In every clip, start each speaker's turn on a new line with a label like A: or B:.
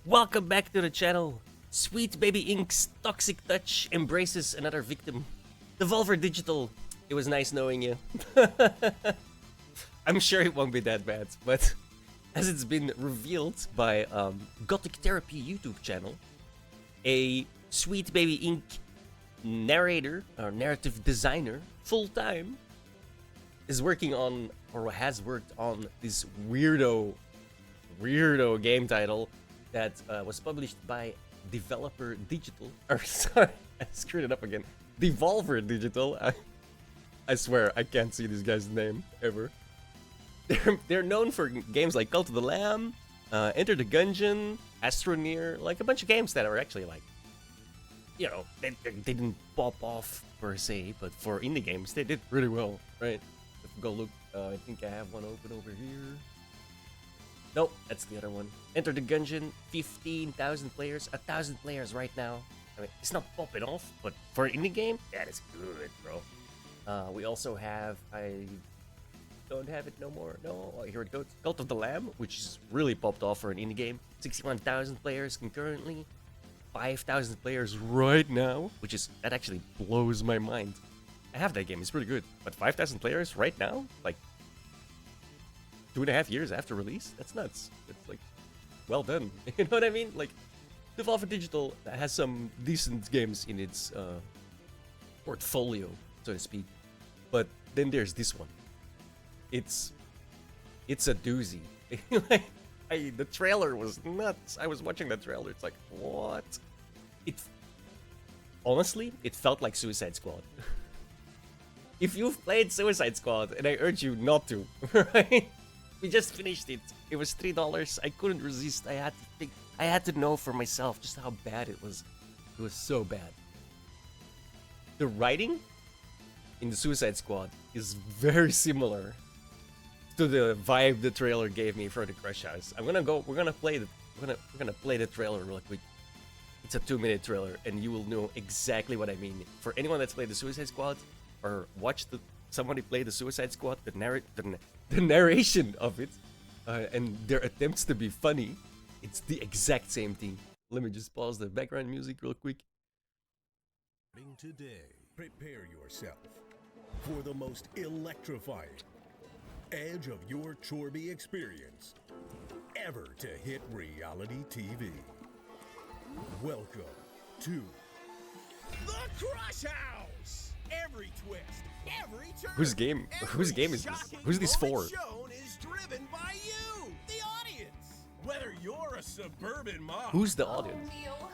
A: Welcome back to the channel. Sweet Baby Ink's toxic touch embraces another victim. Devolver Digital, it was nice knowing you. I'm sure it won't be that bad, but as it's been revealed by Gothic Therapy YouTube channel, a Sweet Baby Ink narrator or narrative designer full-time is working on, or has worked on, this weirdo game title that was published by Devolver Digital. Or sorry, I screwed it up again. Devolver Digital. I swear I can't see this guy's name ever. They're known for games like Cult of the Lamb, Enter the Gungeon, Astroneer, like a bunch of games that are actually like, you know, they didn't pop off per se, but for indie games they did really well, right? If we go look, I think I have one open over here. Nope, that's the other one. Enter the Gungeon, 15,000 players, 1,000 players right now. I mean, it's not popping off, but for an indie game, that is good, bro. We also have, I don't have it no more. No, here it goes. Cult of the Lamb, which is really popped off for an indie game. 61,000 players concurrently. 5,000 players right now, which is, that actually blows my mind. I have that game, it's pretty good. But 5,000 players right now? Like, 2.5 years after release? That's nuts. It's like, well done. You know what I mean? Like, Devolver Digital has some decent games in its portfolio, so to speak. But then there's this one. It's a doozy. The trailer was nuts. I was watching the trailer. It's like, what? Honestly, it felt like Suicide Squad. If you've played Suicide Squad, and I urge you not to, right? We just finished it. It was $3. I couldn't resist. I had to know for myself just how bad it was. It was so bad. The writing in the Suicide Squad is very similar to the vibe the trailer gave me for the Crush House. We're gonna play the trailer real quick. It's a 2-minute trailer, and you will know exactly what I mean. For anyone that's played the Suicide Squad or watched somebody play the Suicide Squad, the narration of it and their attempts to be funny, it's the exact same thing. Let me just pause the background music real quick.
B: Today, prepare yourself for the most electrifying edge of your Chorby experience ever to hit reality TV. Welcome to the Crush House. Every twist, every turn,
A: Whose game is this? Who's this for?
B: Shown is driven by you, the audience. Whether you're a suburban mom,
A: Who's the audience?
C: Neil,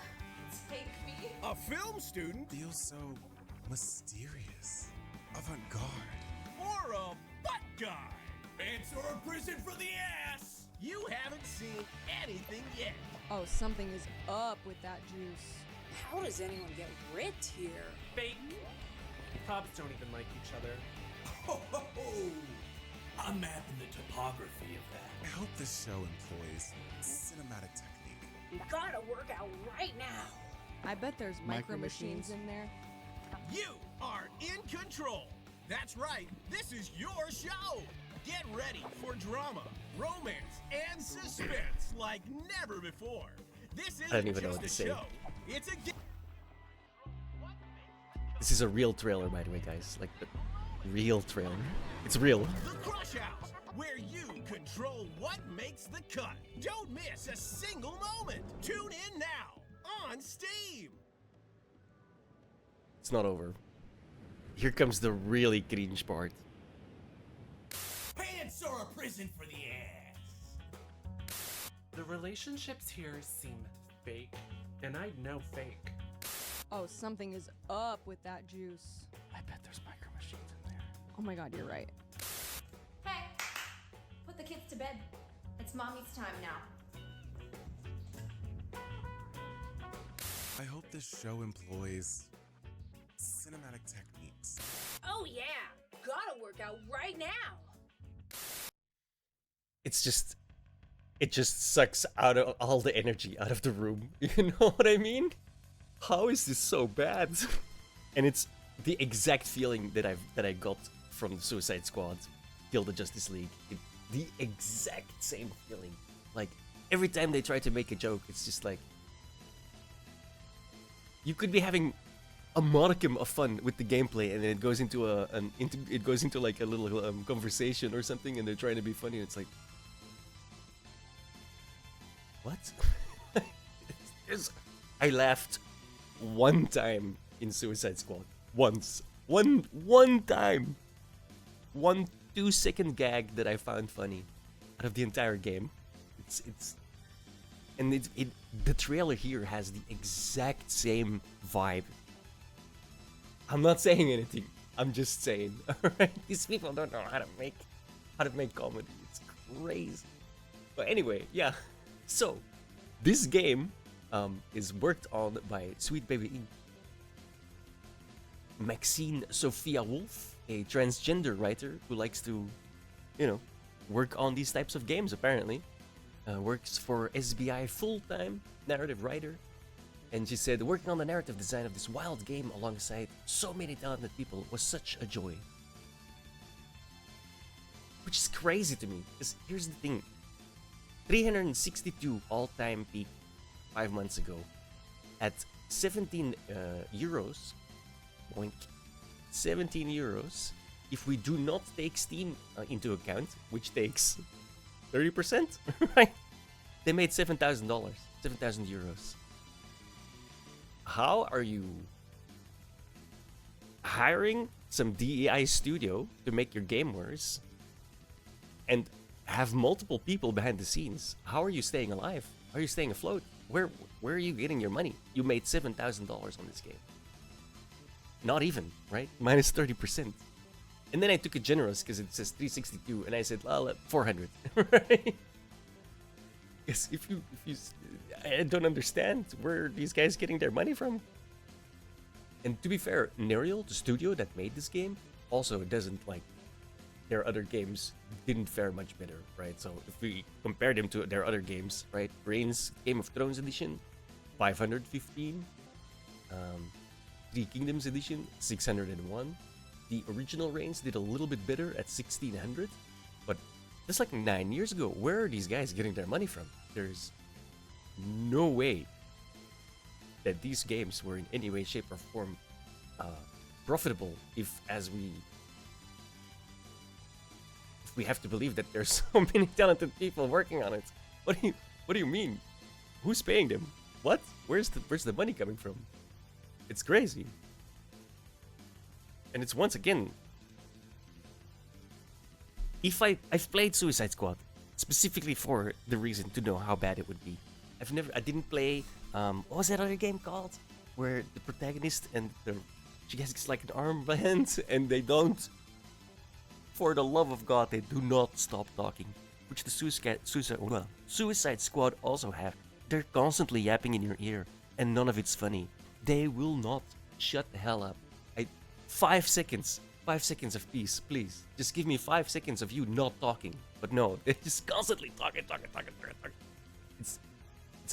C: take me.
B: a film student,
D: Feels so mysterious, avant-garde.
B: or a butt guy. Pants or a prison for the ass. You haven't seen anything yet.
E: Oh, something is up with that juice.
C: How does anyone get ripped here?
F: Fake. Cops don't even like each other.
G: Ho, ho, ho. I'm mapping the topography of that.
D: I hope this show employs cinematic technique.
C: You gotta work out right now.
E: I bet there's micro machines
D: Micro-machines?
E: in there.
B: You are in control. That's right. This is your show. Get ready for drama, romance, and suspense like never before. This
A: I don't
B: isn't
A: even know
B: just
A: what
B: a
A: to say.
B: show. It's a game.
A: This is a real trailer, by the way, guys. Like, the real trailer. It's real.
B: The Crush House, where you control what makes the cut. Don't miss a single moment. Tune in now on Steam.
A: It's not over. Here comes the really cringe part.
G: Pants or a prison for the ass.
F: The relationships here seem fake, and I know fake.
E: Oh, something is up with that juice.
F: I bet there's micro machines in there.
E: Oh my god, you're right.
H: Hey, put the kids to bed. It's mommy's time now.
D: I hope this show employs cinematic techniques.
C: Oh yeah, gotta work out right now.
A: It just sucks out of all the energy out of the room. You know what I mean? How is this so bad? And it's the exact feeling that I got from the Suicide Squad, Kill the Justice League. The exact same feeling. Like, every time they try to make a joke, it's just like you could be having a modicum of fun with the gameplay, and then it goes into like a little conversation or something, and they're trying to be funny, and it's like, what? I laughed one time in Suicide Squad. Once. One time. 1 2-second gag that I found funny out of the entire game. The trailer here has the exact same vibe. I'm not saying anything. I'm just saying. Alright? These people don't know how to make comedy. It's crazy. But anyway, yeah. So, this game is worked on by Sweet Baby Inc. Maxine Sophia Wolf, a transgender writer who likes to, work on these types of games apparently. Works for SBI full-time narrative writer. And she said, working on the narrative design of this wild game alongside so many talented people was such a joy. Which is crazy to me, because here's the thing. 362 all-time peak 5 months ago at 17 euros. Boink. 17 euros. If we do not take Steam into account, which takes 30%, right? They made $7,000, 7,000 euros. How are you hiring some DEI studio to make your game worse and have multiple people behind the scenes? How are you staying alive? How are you staying afloat? Where are you getting your money? You made $7,000 on this game. Not even, right? Minus 30%. And then I took it generous because it says 362, and I said, well, 400, right? Yes, if you, I don't understand where these guys getting their money from. And to be fair, Nerial, the studio that made this game, also doesn't like their other games didn't fare much better, right? So if we compare them to their other games, right? Brains Game of Thrones edition, 515. Three Kingdoms edition, 601. The original Reigns did a little bit better at 1600, but that's like 9 years ago. Where are these guys getting their money from? There's no way that these games were in any way, shape, or form profitable if we have to believe that there's so many talented people working on it. What do you mean? Who's paying them? What? Where's the money coming from? It's crazy. And it's once again, if I've played Suicide Squad specifically for the reason to know how bad it would be. I didn't play what was that other game called where the protagonist and she gets like an armband and they don't, for the love of God, they do not stop talking, which the Suicide Squad also have. They're constantly yapping in your ear and none of it's funny. They will not shut the hell up. 5 seconds. 5 seconds of peace, please. Just give me 5 seconds of you not talking. But no, they're just constantly talking. It's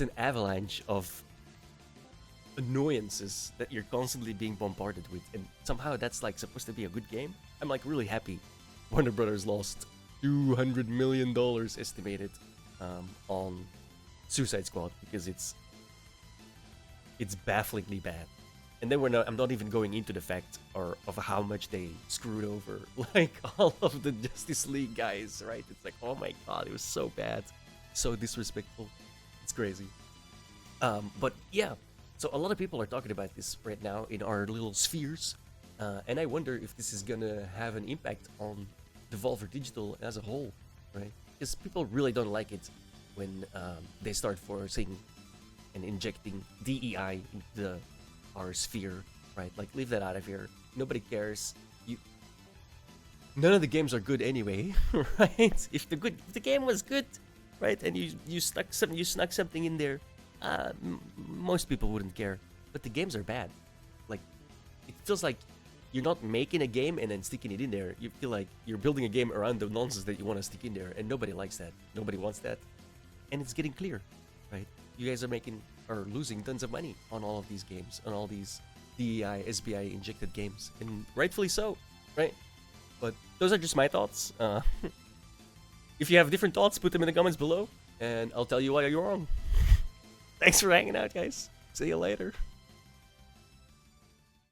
A: an avalanche of annoyances that you're constantly being bombarded with. And somehow that's like supposed to be a good game. I'm like really happy Warner Brothers lost $200 million estimated on Suicide Squad because it's bafflingly bad. And then I'm not even going into the fact of how much they screwed over like all of the Justice League guys, right? It's like, oh my god, it was so bad, so disrespectful. It's crazy. But yeah, so a lot of people are talking about this right now in our little spheres, and I wonder if this is gonna have an impact on Devolver Digital as a whole, right? Because people really don't like it when they start forcing and injecting DEI into our sphere, right? Like, leave that out of here. Nobody cares. None of the games are good anyway, right? If the game was good, right, and you snuck something in there, most people wouldn't care. But the games are bad. Like, it feels like you're not making a game and then sticking it in there. You feel like you're building a game around the nonsense that you want to stick in there, and nobody likes that. Nobody wants that, and it's getting clear, right? You guys are losing tons of money on all of these games, on all these DEI, SBI injected games, and rightfully so, right? But those are just my thoughts. If you have different thoughts, put them in the comments below. And I'll tell you why you're wrong. Thanks for hanging out, guys. See you later.